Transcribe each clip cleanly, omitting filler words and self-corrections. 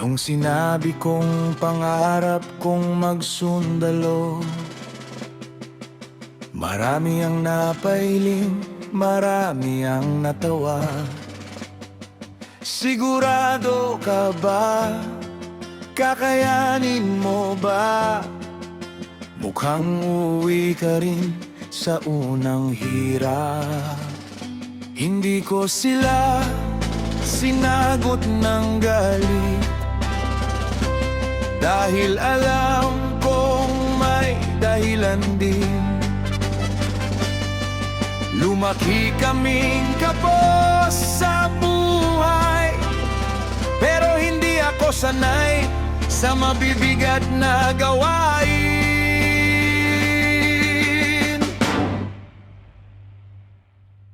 Nung sinabi kong pangarap kong magsundalo, marami ang napailing, marami ang natawa. Sigurado ka ba? Kakayanin mo ba? Mukhang uuwi ka rin sa unang hirap. Hindi ko sila sinagot ng galit, dahil alam kong may dahilan din. Lumaki kaming kapos sa buhay, pero hindi ako sanay sa mabibigat na gawain.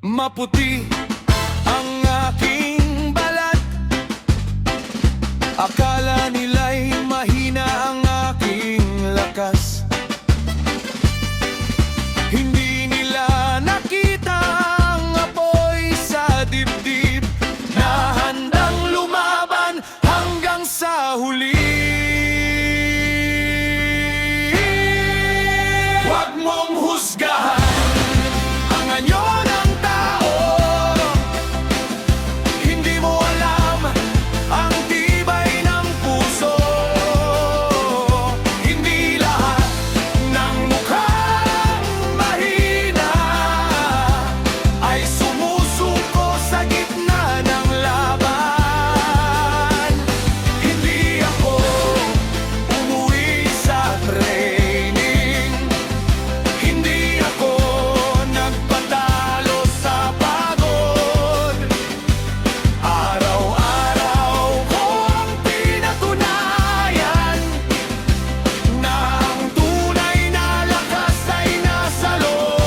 Maputi ang aking balat, akala nila'y mahina ang aking lakas. Hindi nila nakita ang apoy sa dibdib na handang lumaban hanggang sa huli. Huwag mong husgahan ang anyo ng tao. Hindi mo alam ang tibay ng puso. Hindi lahat ng mukhang mahina ay sumusuko sa gitna ng laban. Hindi ako umuwi sa training, hindi ako nagpatalo sa pagod. Araw-araw kong pinatunayan na ang tunay na lakas ay nasa loob.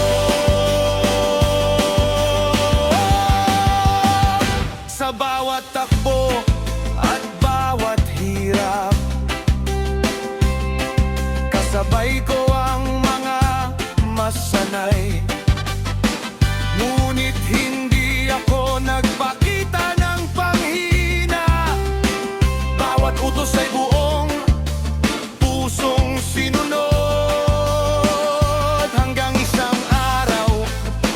Sa bawat takbo at bawat hirap, kasabay ko ang mga masanay. Ngunit hindi ako nagpakita ng panghina. Bawat utos ay buong pusong sinunod. Hanggang isang araw,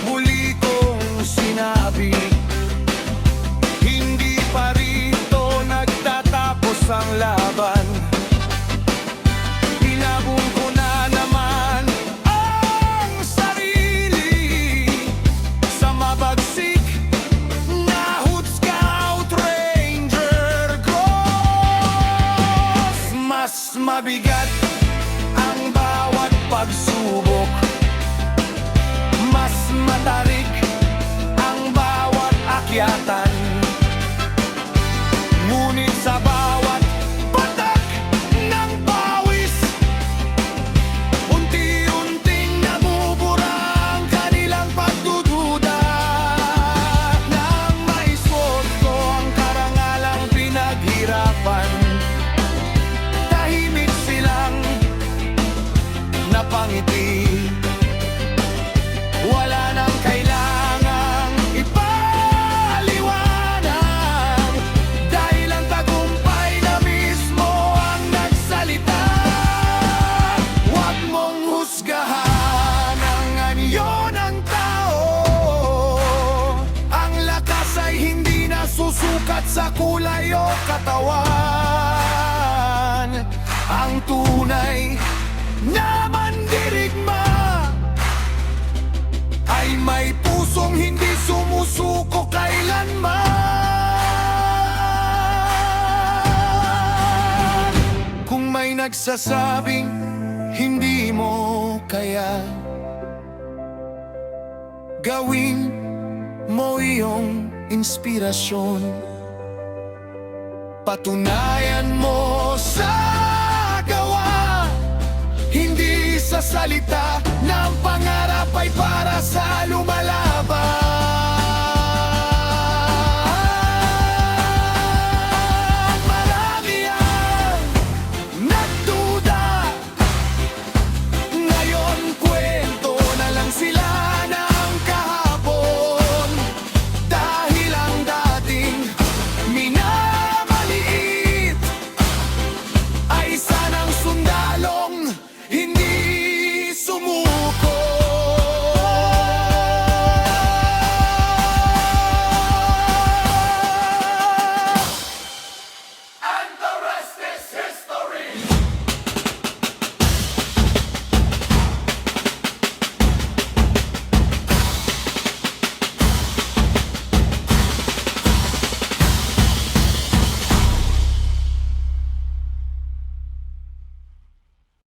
muli kong sinabi, hindi pa rito nagtatapos ang laban. Ilabong ko na naman ang sarili sa mabagsik na Hood Scout Ranger Cross. Mas mabigat ang bawat pagsubok, mas matarik ang bawat akyatan. Ngunit sa bawat patak ng pawis, unti-unting namubura ang kanilang pagdududa. Nang maisuot ko ang karangalang pinaghirapan, tahimik silang napangiti. Wala nang kailangang ipaliwanag, dahil ang tagumpay na mismo ang nagsalita. Huwag mong husgahan ang anyo ng tao. Ang lakas ay hindi nasusukat sa kulay o katawan. Ang tunay na mandirigma ay may pusong hindi sumusuko kailanman. Kung may nagsasabing hindi mo kaya, gawin mo iyong inspirasyon. Patunayan mo sa gawa, hindi sa salita, na ang pangarap ay para sa